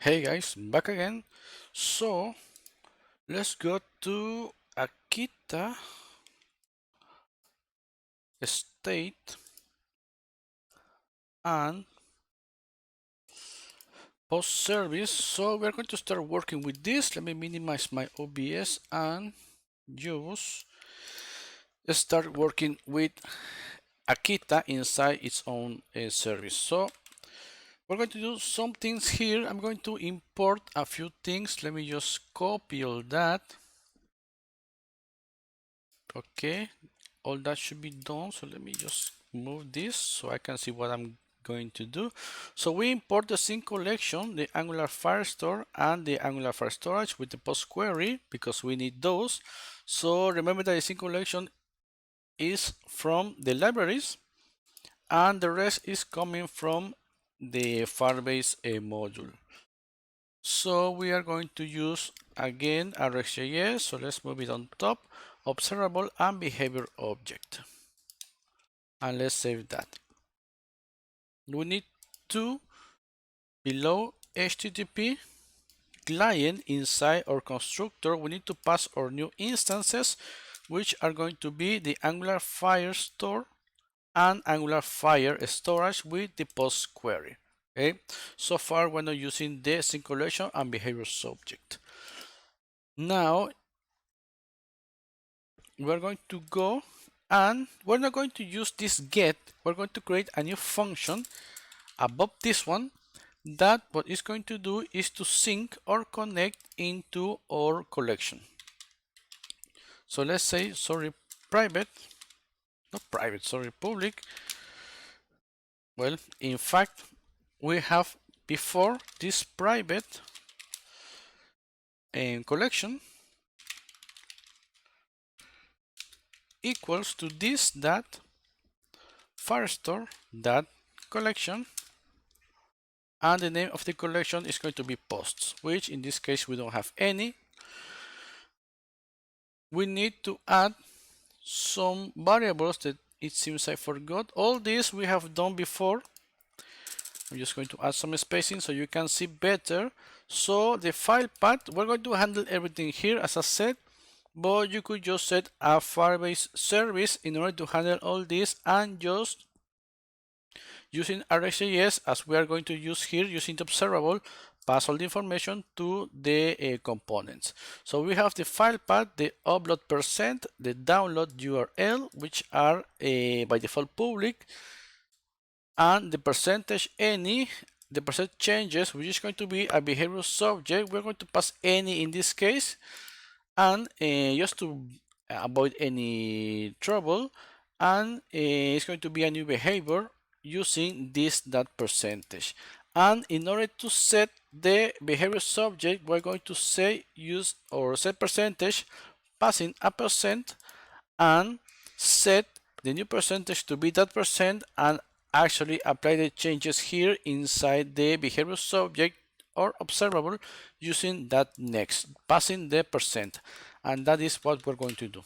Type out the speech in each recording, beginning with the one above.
Hey guys, back again. So let's go to Akita state and post service. So we're going to start working with this. Let me minimize my OBS and use start working with Akita inside its own service. So we're going to do some things here. I'm going to import a few things. Let me just copy all that. Okay, all that should be done. So let me just move this so I can see what I'm going to do. So we import the sync collection, the Angular Firestore and the Angular Fire Storage with the post query because we need those. So remember that the sync collection is from the libraries and the rest is coming from the Firebase module. So we are going to use again RxJS. So let's move it on top, observable and behavior object. And let's save that. We need to below HTTP client inside our constructor. We need to pass our new instances, which are going to be the Angular Firestore and Angular Fire Storage with the post query. Okay, so far we're not using the sync collection and behavior subject. Now we're going to go and we're not going to use this get. We're going to create a new function above this one that what it's going to do is to sync or connect into our collection. So let's say, sorry, private, not private, sorry, public. Well, in fact, we have before this private collection equals to this that firestore that collection, and the name of the collection is going to be posts, which in this case we don't have any. We need to add some variables that it seems I forgot. All this we have done before. I'm just going to add some spacing so you can see better. So the file path, we're going to handle everything here as I said, but you could just set a Firebase service in order to handle all this and just using RxJS as we are going to use here using the observable, pass all the information to the components. So we have the file path, the upload percent, the download URL, which are by default public, and the percentage any, the percent changes, which is going to be a behavioral subject. We're going to pass any in this case, and just to avoid any trouble, and it's going to be a new behavior using this that percentage. And in order to set the behavior subject, we're going to say use or set percentage passing a percent and set the new percentage to be that percent and actually apply the changes here inside the behavior subject or observable using that next passing the percent, and that is what we're going to do.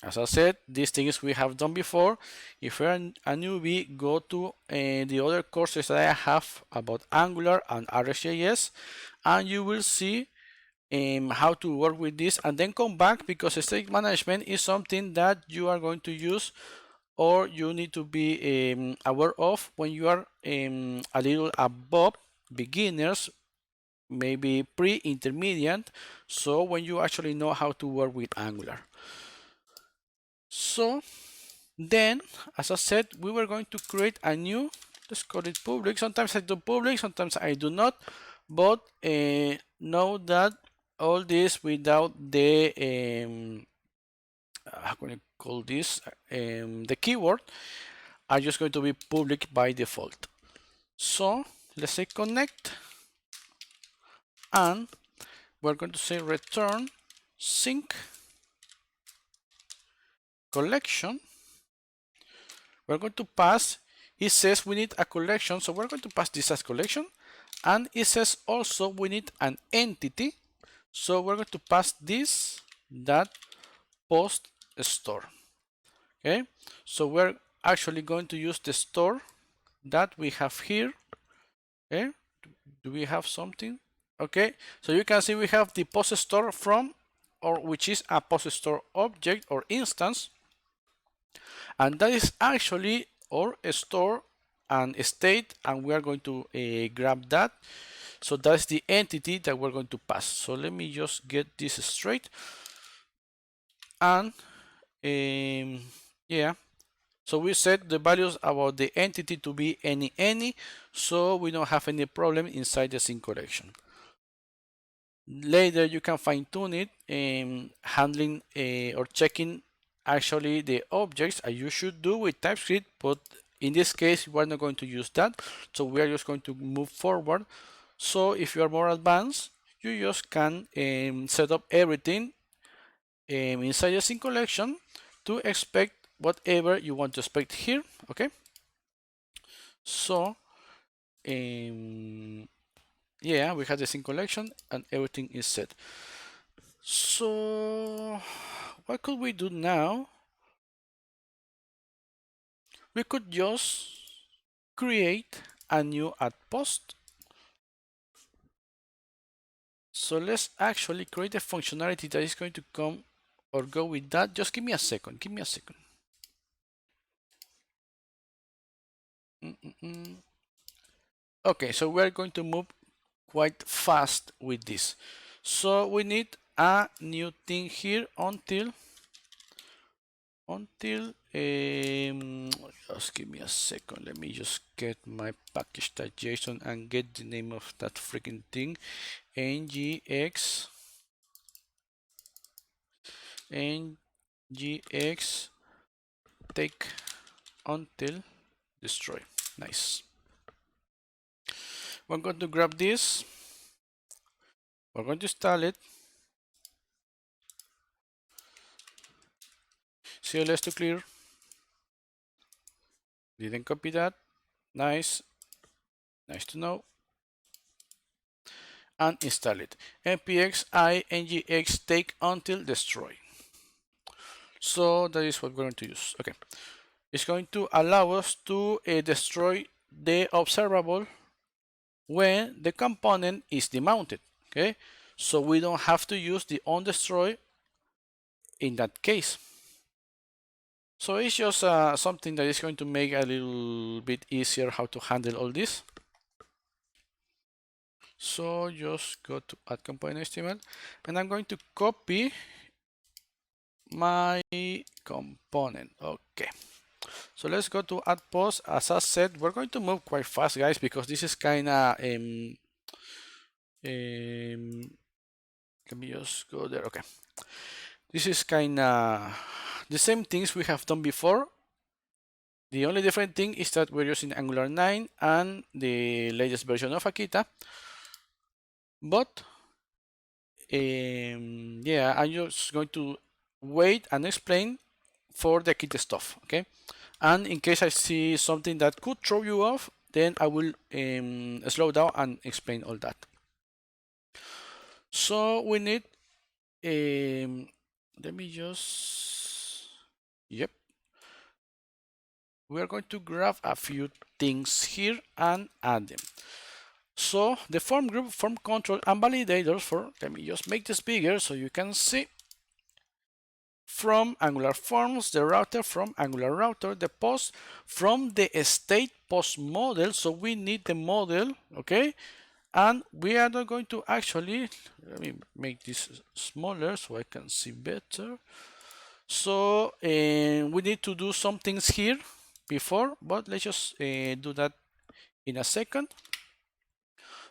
As I said, these things we have done before. If you're a newbie, go to the other courses that I have about Angular and RxJS, and you will see how to work with this, and then come back because state management is something that you are going to use or you need to be aware of when you are a little above beginners, maybe pre-intermediate, so when you actually know how to work with Angular. So then, as I said, we were going to create a new, let's call it public. Sometimes I do public, sometimes I do not, but know that all this without the how can I call this the keyword are just going to be public by default. So let's say connect, and we're going to say return sync collection. We're going to pass, it says we need a collection, so we're going to pass this as collection, and it says also we need an entity, so we're going to pass this that post store. Okay, so we're actually going to use the store that we have here. Okay, Do we have something? Okay, so you can see we have the post store from, or which is a post store object or instance, and that is actually our store and state, and we are going to grab that. So that's the entity that we're going to pass. So let me just get this straight. And yeah, so we set the values about the entity to be any, so we don't have any problem inside the scene collection. Later you can fine tune it in handling or checking actually the objects as you should do with TypeScript, but in this case we're not going to use that, so we are just going to move forward. So if you are more advanced, you just can set up everything inside the scene collection to expect whatever you want to expect here. Okay, so yeah, we have the scene collection and everything is set. So what could we do now? We could just create a new AddPost. So let's actually create a functionality that is going to come or go with that. Just give me a second. Give me a second. Okay, so we're going to move quite fast with this. So we need a new thing here until just give me a second. Let me just get my package.json and get the name of that freaking thing. ngx take until destroy. Nice. We're going to grab this. We're going to install it. CLS to clear. Didn't copy that. Nice. Nice to know. And install it. npx I ngx take until destroy. So that is what we're going to use. Okay. It's going to allow us to destroy the observable when the component is demounted. Okay. So we don't have to use the onDestroy in that case. So it's just something that is going to make a little bit easier how to handle all this. So just go to add component HTML and I'm going to copy my component. Okay. So let's go to AddPost. As I said, we're going to move quite fast, guys, because this is kind of let me just go there. Okay. This is kind of the same things we have done before. The only different thing is that we're using Angular 9 and the latest version of Akita. But yeah, I'm just going to wait and explain for the Akita stuff, okay? And in case I see something that could throw you off, then I will slow down and explain all that. So we need, let me just, yep. We are going to grab a few things here and add them. So the form group, form control, and validators for, let me just make this bigger so you can see. From Angular Forms, the router from Angular Router, the post from the state post model. So we need the model, okay? And we are not going to actually, let me make this smaller so I can see better. So we need to do some things here before, but let's just do that in a second.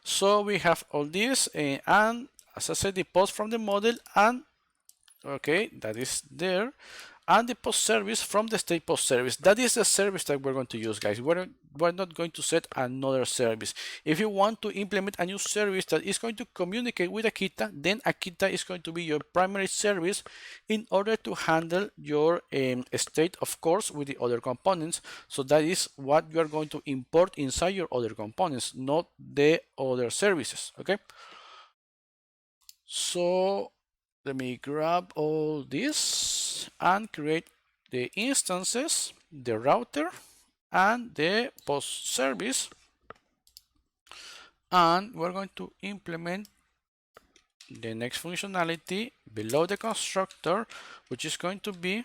So we have all this, and as I said, the post from the model, and okay, that is there, and the post service from the state post service. That is the service that we're going to use, guys. We're not going to set another service. If you want to implement a new service that is going to communicate with Akita, then Akita is going to be your primary service in order to handle your state, of course, with the other components. So that is what you are going to import inside your other components, not the other services, okay? So let me grab all this and create the instances, the router, and the post service. And we're going to implement the next functionality below the constructor, which is going to be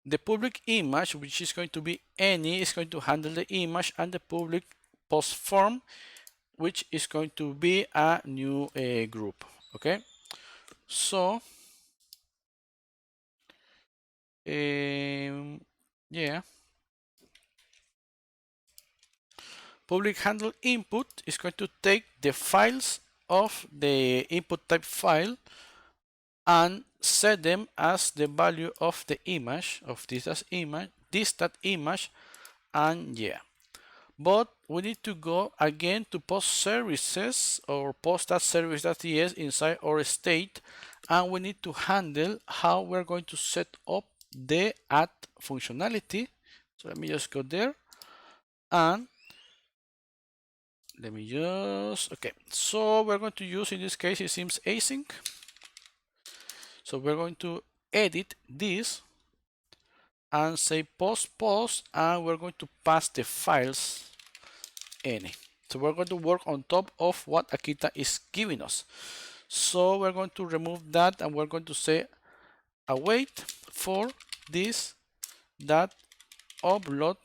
the public image, which is going to be any, is going to handle the image, and the public post form, which is going to be a new group. Okay, so yeah, public handle input is going to take the files of the input type file and set them as the value of the image of this as image, this that image, and yeah. But we need to go again to post services or post that service.ts inside our state, and we need to handle how we're going to set up the add functionality. So let me just go there and let me just, okay. So we're going to use, in this case, it seems async. So we're going to edit this and say post, and we're going to pass the files any. So we're going to work on top of what Akita is giving us. So we're going to remove that, and we're going to say await for this that upload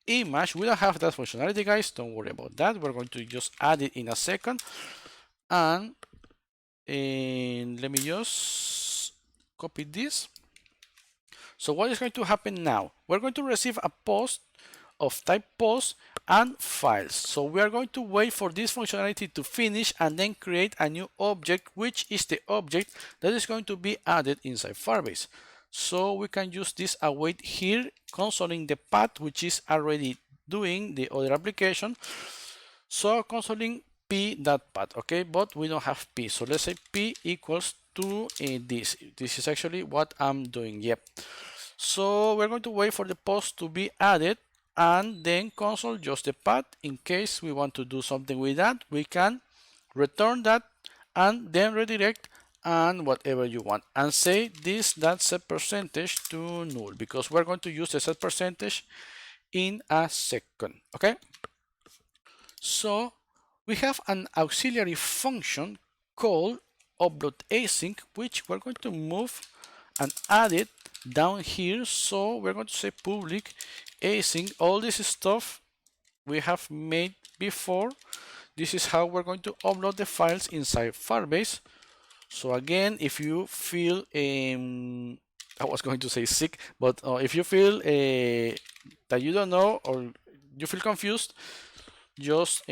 image. We don't have that functionality, guys, don't worry about that. We're going to just add it in a second. And let me just copy this. So what is going to happen now? We're going to receive a post of type post and files. So we are going to wait for this functionality to finish and then create a new object, which is the object that is going to be added inside Firebase. So we can use this await here, consoling the path, which is already doing the other application. So consoling p.path, okay, but we don't have p. So let's say p equals to this. This is actually what I'm doing. Yep. So we're going to wait for the post to be added and then console just the path. In case we want to do something with that, we can return that and then redirect and whatever you want, and say this that set percentage to null, because we're going to use the set percentage in a second. Okay, so we have an auxiliary function called upload async, which we're going to move and add it down here. So we're going to say public async, all this stuff we have made before. This is how we're going to upload the files inside Firebase. So again, if you feel I was going to say sick, but if you feel that you don't know or you feel confused, just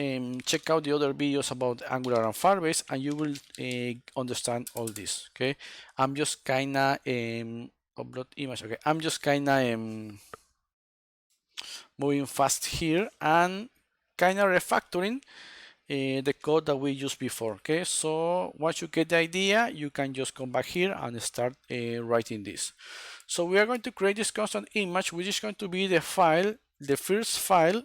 check out the other videos about Angular and Firebase, and you will understand all this. Okay, I'm just kinda upload image. Okay, I'm just kinda moving fast here and kinda refactoring the code that we used before. Okay, so once you get the idea, you can just come back here and start writing this. So we are going to create this constant image, which is going to be the file, the first file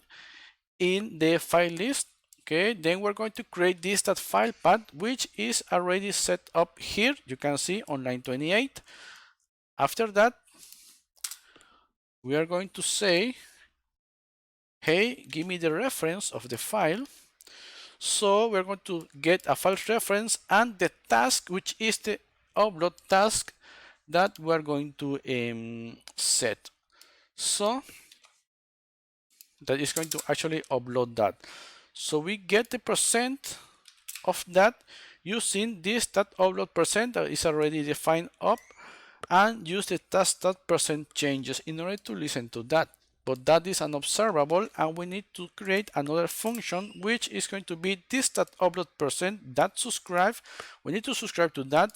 in the file list. Okay, then we're going to create this that file path, which is already set up here. You can see on line 28. After that, we are going to say, hey, give me the reference of the file. So we're going to get a file reference and the task, which is the upload task that we're going to set. So that is going to actually upload that. So we get the percent of that using this that upload percent that is already defined up, and use the task that percent changes in order to listen to that. But that is an observable, and we need to create another function which is going to be this that upload percent that subscribe. We need to subscribe to that,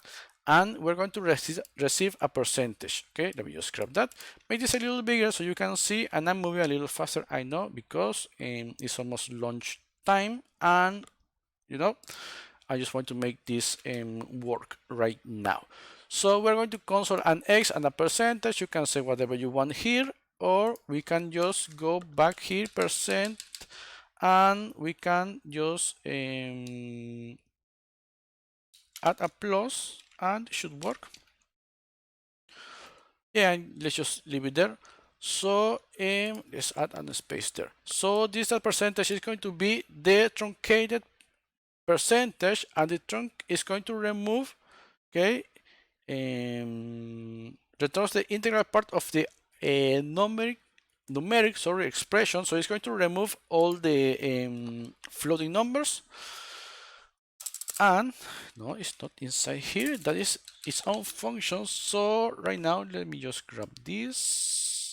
and we're going to receive a percentage. Okay, let me just grab that, make this a little bigger so you can see, and I'm moving a little faster, I know, because it's almost lunch time, and you know, I just want to make this work right now. So we're going to console an X and a percentage. You can say whatever you want here, or we can just go back here, percent, and we can just add a plus, and it should work. Yeah, let's just leave it there. So let's add a space there. So this percentage is going to be the truncated percentage, and the trunc is going to remove, okay, returns the integral part of the numeric expression. So it's going to remove all the floating numbers. And no, it's not inside here. That is its own function. So right now, let me just grab this.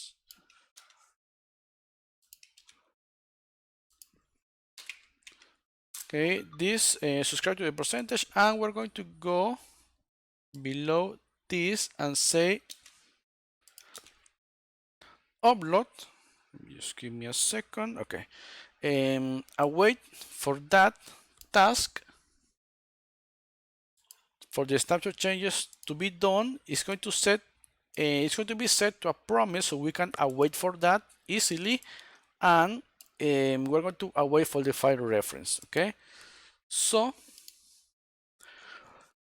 Okay, this subscribe to the percentage, and we're going to go below this and say upload. Just give me a second. Okay, await for that task for the snapshot changes to be done. It's going to set it's going to be set to a promise, so we can await for that easily, and we're going to await for the file reference. Okay, so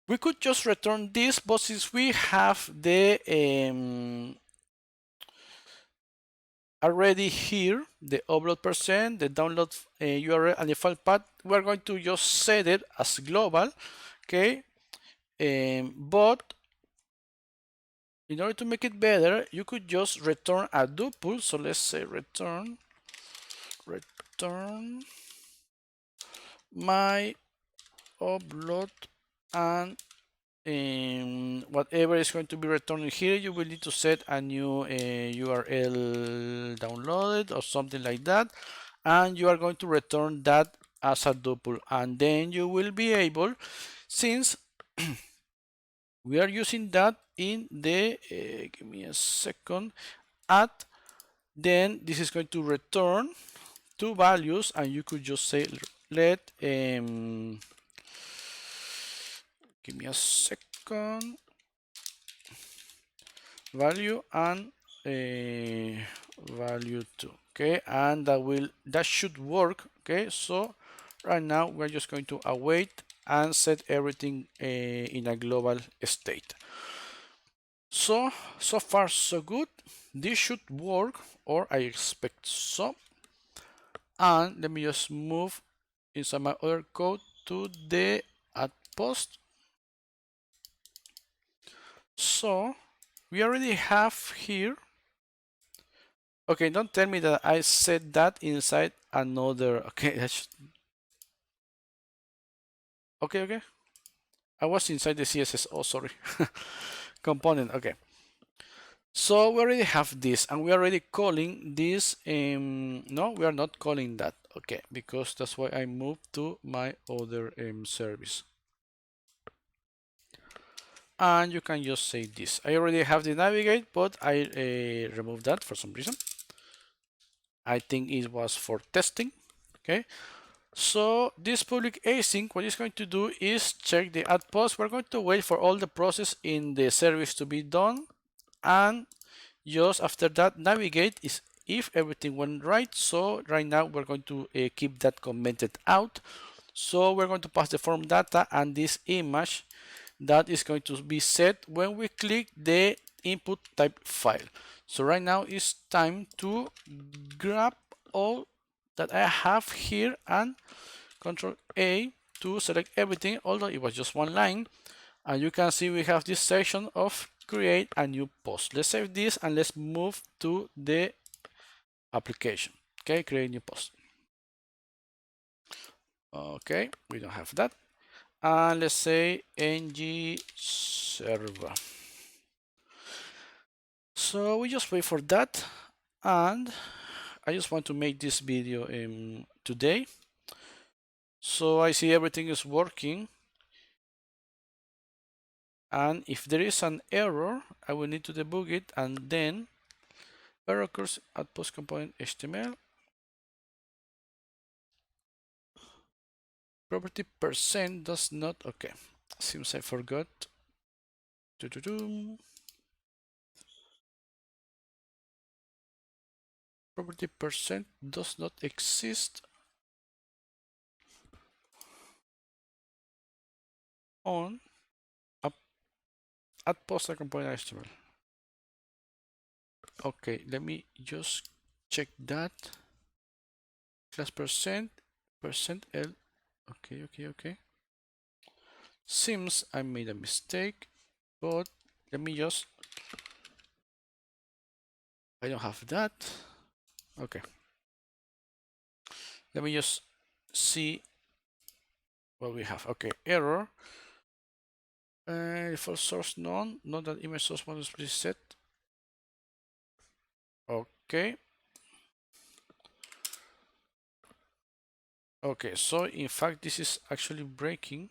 we could just return this, but since we have the already here the upload percent, the download URL, and the file path, we're going to just set it as global. Okay, but in order to make it better, you could just return a tuple. So let's say return my upload, and whatever is going to be returned here, you will need to set a new URL downloaded or something like that, and you are going to return that as a tuple, and then you will be able, since we are using that in the give me a second, add, then this is going to return two values, and you could just say let give me a second, value and value 2. Okay, and that should work. Okay, so right now we're just going to await and set everything in a global state. So far so good. This should work, or I expect so. And let me just move inside my other code to the AddPost. So we already have here. Okay, don't tell me that I set that inside another. Okay, okay. I was inside the CSS. Oh, sorry. Component. Okay. So we already have this, and we are already calling this. No, we are not calling that. Okay, because that's why I moved to my other service. And you can just say this. I already have the navigate, but I removed that for some reason. I think it was for testing. Okay. So this public async, what it's going to do is check the add post. We're going to wait for all the process in the service to be done, and just after that navigate is if everything went right. So right now we're going to keep that commented out. So we're going to pass the form data and this image that is going to be set when we click the input type file. So right now it's time to grab all that I have here and Control A to select everything, although it was just one line. And you can see we have this section of create a new post. Let's save this and let's move to the application. Okay, create new post. Okay, we don't have that. And let's say ng server. So we just wait for that, and I just want to make this video today. So I see everything is working, and if there is an error, I will need to debug it, and then error occurs at post component HTML property percent does not. Okay, seems I forgot. Property percent does not exist on at post component HTML. Okay, let me just check that. Class percent L. Okay. Seems I made a mistake, but let me just. I don't have that. Okay. Let me just see what we have. Okay, error. Default source none. Not that image source model is preset. Okay. Okay, so in fact, this is actually breaking.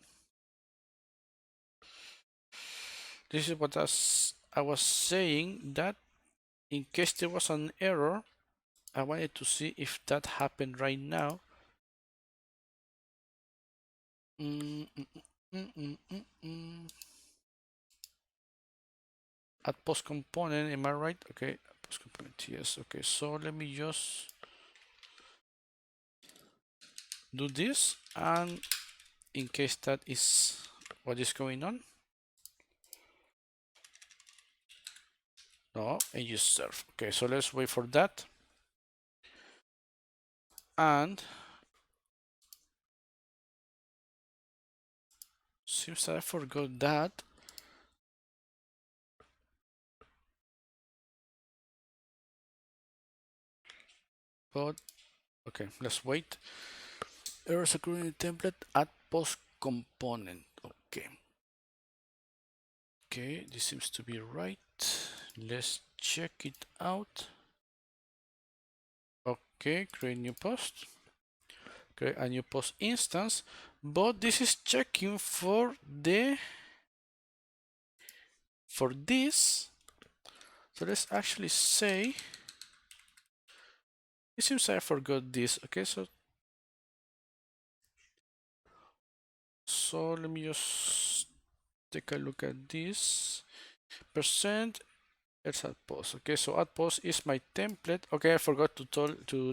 This is what I was saying, that in case there was an error, I wanted to see if that happened right now. AddPost component, am I right? Okay, AddPost component, yes. Okay, so let me just do this, and in case that is what is going on. No, and use serve. Okay, so let's wait for that. And seems that I forgot that. But okay, let's wait. Errors occurring in template AddPost component. Okay. Okay, this seems to be right. Let's check it out. Okay, create new post. Create a new post instance, but this is checking for this. So let's actually say, it seems I forgot this. Okay, so let me just take a look at this. Percent. Let's add post. Okay, so add post is my template. Okay, I forgot to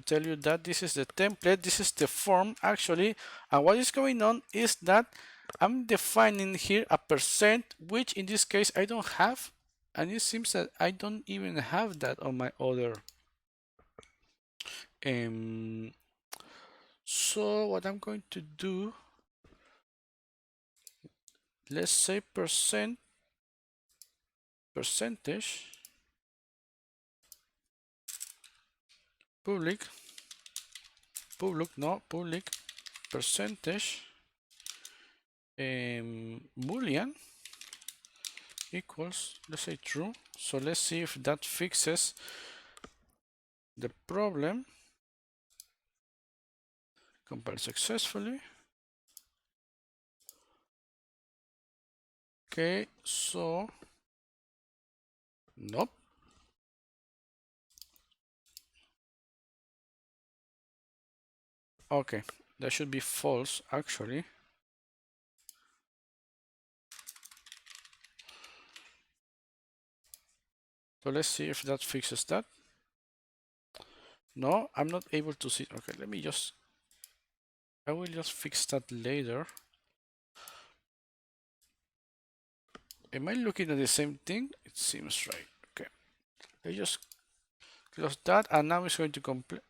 tell you that this is the template. This is the form actually. And what is going on is that I'm defining here a percent, which in this case I don't have. And it seems that I don't even have that on my other. So what I'm going to do, let's say percentage public percentage boolean equals, let's say true. So let's see if that fixes the problem. Compile successfully. Okay, so nope. Okay, that should be false actually. So let's see if that fixes that. No, I'm not able to see. Okay, let me just, I will just fix that later. Am I looking at the same thing? It seems right. Okay, I just close that, and now it's going to complete.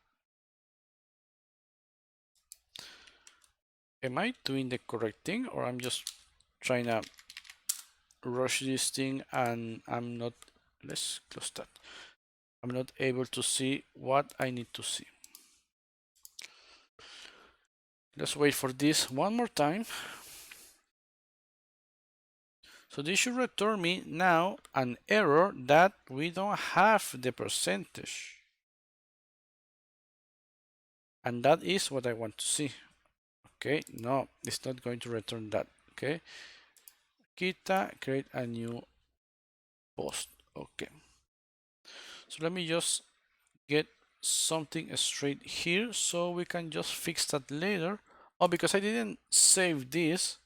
Am I doing the correct thing, or I'm just trying to rush this thing and I'm not? Let's close that. I'm not able to see what I need to see. Let's wait for this one more time. So this should return me now an error that we don't have the percentage. And that is what I want to see. Okay, no, it's not going to return that. Okay, Akita, create a new post. Okay, so let me just get something straight here so we can just fix that later. Oh, because I didn't save this.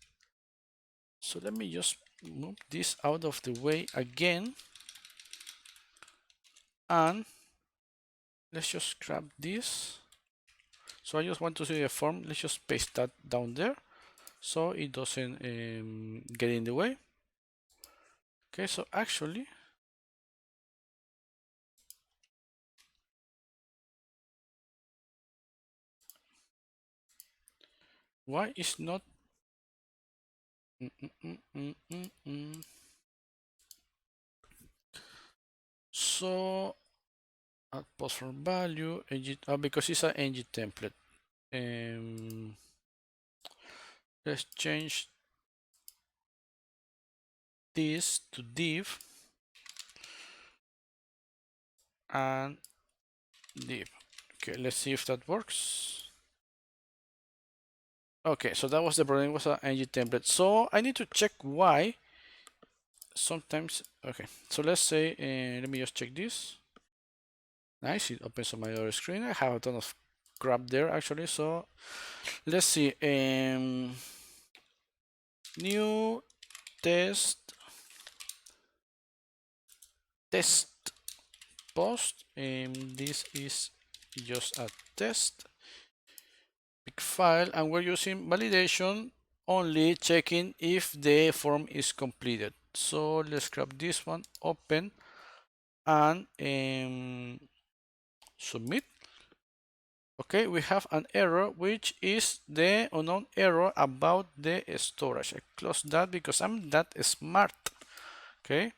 So let me just move this out of the way again. And let's just grab this. So I just want to see the form. Let's just paste that down there so it doesn't get in the way. Okay, so actually, Why is not so add post for value because it's an ng template. Let's change this to div and div. Okay, let's see if that works. Okay, so that was the problem, it was an ng template. So I need to check why sometimes. Okay, so let's say, let me just check this. Nice, it opens on my other screen. I have a ton of crap there actually. So let's see. New test post. This is just a test big file, and we're using validation only, checking if the form is completed. So let's grab this one, open, and submit. Okay, we have an error, which is the unknown error about the storage. I close that because I'm that smart. Okay,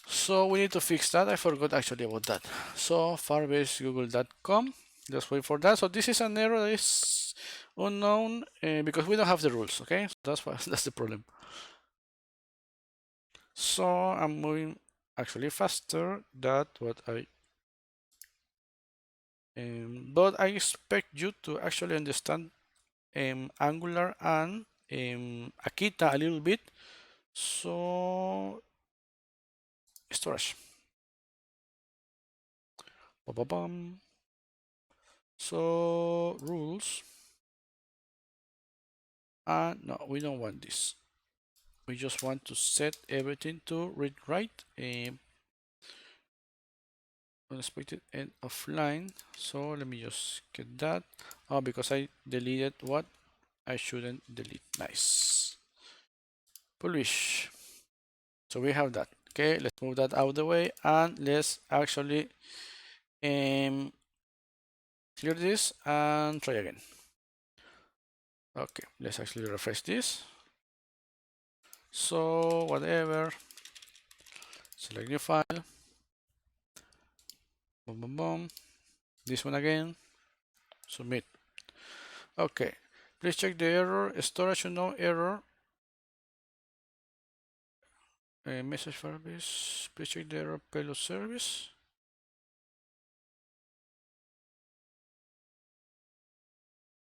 so we need to fix that. I forgot actually about that. So Firebase google.com. Let's wait for that. So this is an error that is unknown because we don't have the rules. Okay, so that's why that's the problem. So I'm moving actually faster than what I but I expect you to actually understand Angular and Akita a little bit. So storage. Ba-ba-bum. So rules. And no, we don't want this. We just want to set everything to read write. Unexpected end of line. So let me just get that. Oh, because I deleted what I shouldn't delete. Nice. Publish. So we have that. Okay, let's move that out of the way and let's actually clear this and try again. Okay, let's actually refresh this. So whatever, select new file. Boom, boom, boom. This one again. Submit. Okay, please check the error. Storage unknown error. Message Firebase. Please check the error payload service.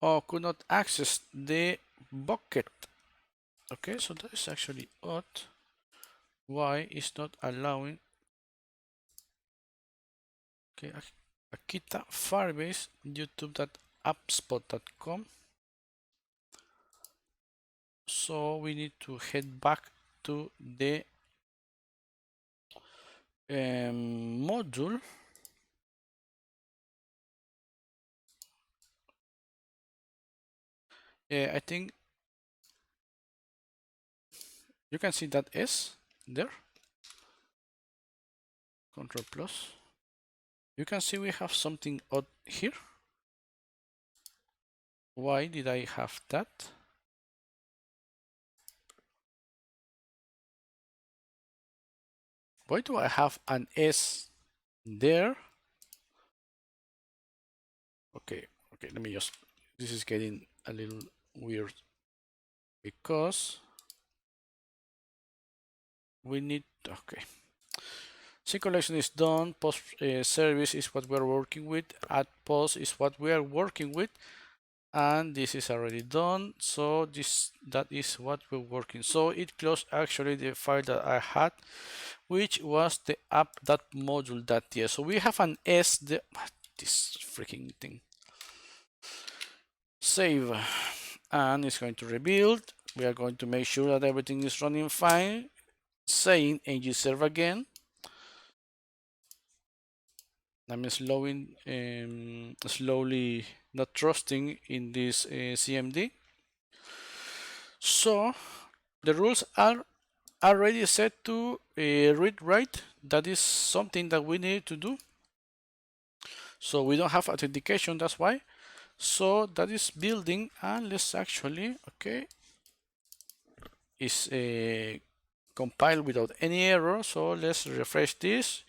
Oh, could not access the bucket. Okay, so that is actually odd. Why is not allowing? Okay, Akita Firebase youtube.appspot.com. So we need to head back to the module. I think you can see that S there. Control plus. You can see we have something odd here. Why did I have that? Why do I have an S there? Okay, let me just, this is getting a little weird because we need, okay. Sync collection is done, post service is what we're working with, AddPost is what we are working with, and this is already done. So that is what we're working. So it closed actually the file that I had, which was the app.module.ts. So we have an S, this freaking thing. Save, and it's going to rebuild. We are going to make sure that everything is running fine. Saying ng serve again. I'm slowly not trusting in this CMD. So the rules are already set to read write. That is something that we need to do. So we don't have authentication, that's why. So that is building, and let's actually, okay, is compiled without any error. So let's refresh this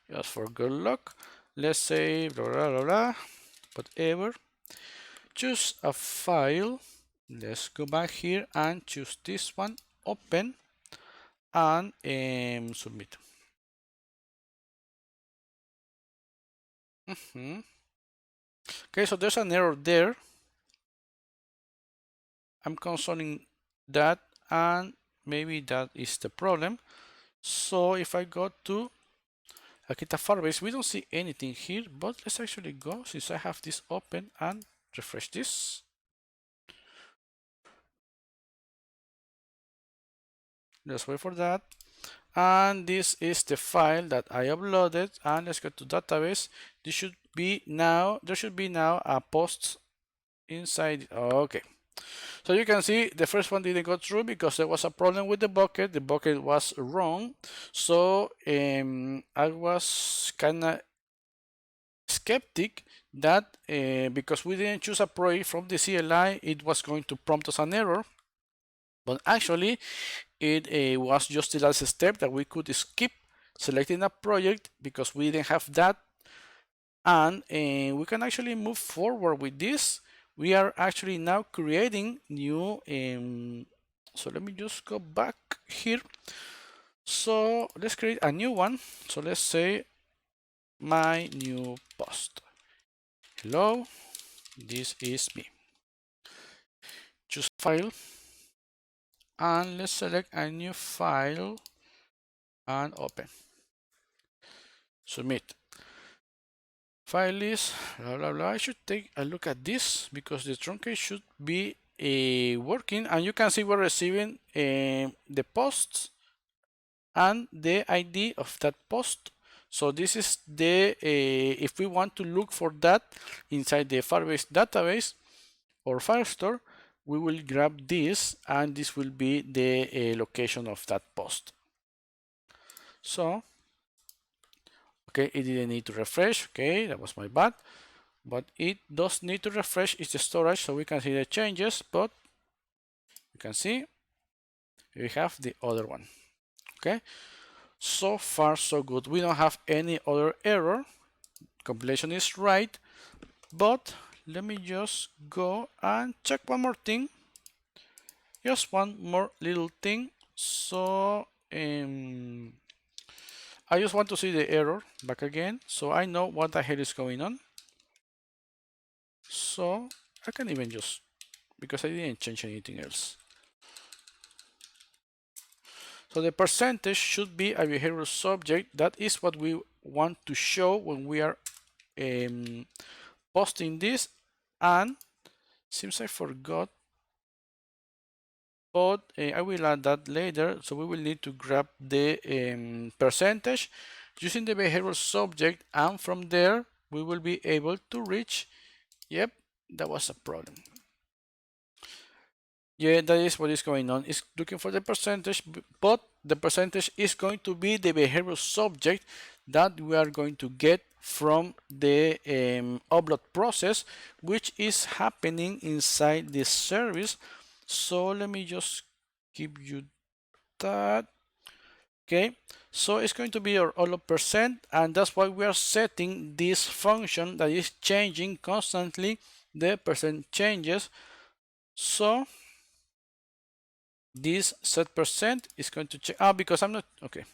just for good luck. Let's say blah blah blah, blah whatever. Choose a file. Let's go back here and choose this one, open, and submit. Okay, so there's an error there. I'm consoling that, and maybe that is the problem. So if I go to Akita Firebase, we don't see anything here, but let's actually go, since I have this open, and refresh this. Let's wait for that. And this is the file that I uploaded, and let's go to database. This should be now, there should be now a post inside. Okay, so you can see the first one didn't go through because there was a problem with the bucket was wrong. So I was kind of skeptic that because we didn't choose a project from the CLI, it was going to prompt us an error, but actually it was just the last step that we could skip selecting a project because we didn't have that, and we can actually move forward with this. We are actually now creating new so let me just go back here. So let's create a new one. So let's say my new post. Hello, this is me. Choose file, and let's select a new file and open. Submit. File is blah blah blah. I should take a look at this because the truncate should be working, and you can see we're receiving the posts and the ID of that post. So this is the if we want to look for that inside the Firebase database or Firestore, we will grab this, and this will be the location of that post. So okay, it didn't need to refresh. Okay, that was my bad. But it does need to refresh its storage so we can see the changes, but you can see we have the other one. Okay, so far so good. We don't have any other error. Compilation is right, but let me just go and check one more thing. Just one more little thing. So I just want to see the error back again, so I know what the hell is going on. So I can even just, because I didn't change anything else. So the percentage should be a behavioral subject. That is what we want to show when we are posting this. And seems I forgot, but I will add that later. So we will need to grab the percentage using the behavioral subject, and from there we will be able to reach. Yep, that was a problem. Yeah, that is what is going on. It's looking for the percentage, but the percentage is going to be the behavioral subject that we are going to get from the upload process, which is happening inside this service. So let me just give you that. Okay, so it's going to be our upload percent, and that's why we are setting this function that is changing constantly the percent changes. So this set percent is going to check because I'm not okay,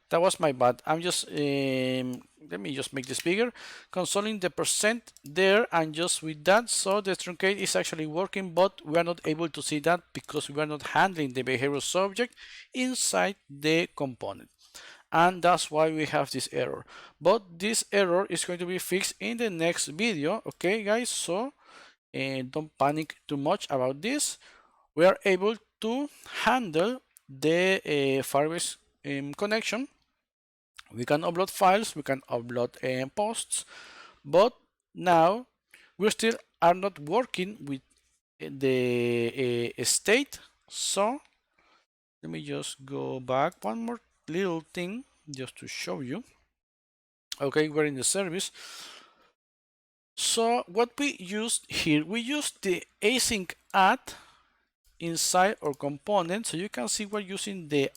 that was my bad. I'm just let me just make this bigger, consoling the percent there, and just with that, so the truncate is actually working, but we are not able to see that because we are not handling the behavioral subject inside the component, and that's why we have this error. But this error is going to be fixed in the next video. Okay guys, so don't panic too much about this. We are able to handle the Firebase connection. We can upload files, we can upload posts, but now we still are not working with the state. So let me just go back one more little thing just to show you. Okay, we're in the service. So what we used here, we used the async add inside our component. So you can see we're using the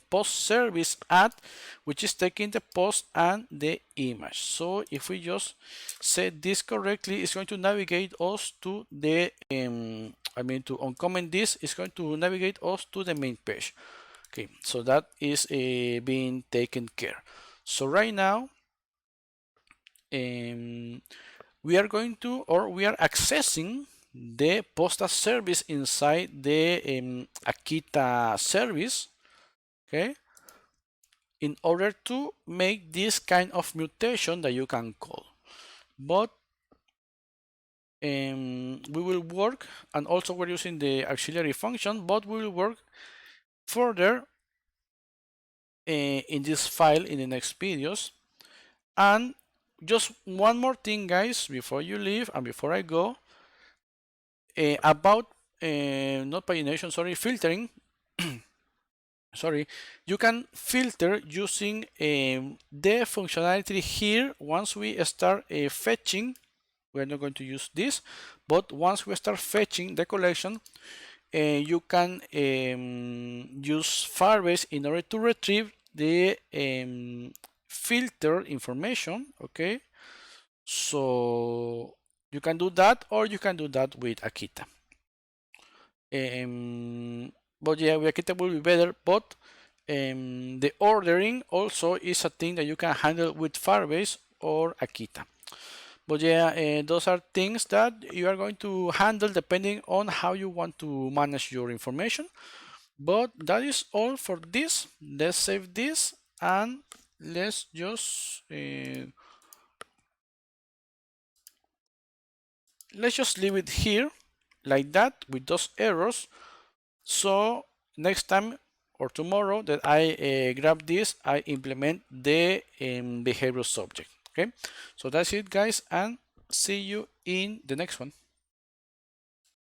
post service add, which is taking the post and the image. So if we just set this correctly, it's going to navigate us to the to uncomment this, it's going to navigate us to the main page. Okay, so that is being taken care. So right now we are going to, or we are accessing the postal service inside the Akita service, okay, in order to make this kind of mutation that you can call. But we will work, and also we're using the auxiliary function, but we will work further in this file in the next videos. And just one more thing, guys, before you leave and before I go, about not pagination, sorry, filtering. Sorry, you can filter using the functionality here. Once we start fetching, we're not going to use this, but once we start fetching the collection, you can use Firebase in order to retrieve the filter information. Okay, so you can do that, or you can do that with Akita. But yeah, with Akita will be better, but the ordering also is a thing that you can handle with Firebase or Akita. But yeah, those are things that you are going to handle depending on how you want to manage your information. But that is all for this. Let's save this and let's just leave it here like that with those errors. So next time or tomorrow that I grab this, I implement the behavioral subject. Okay, so that's it, guys, and see you in the next one.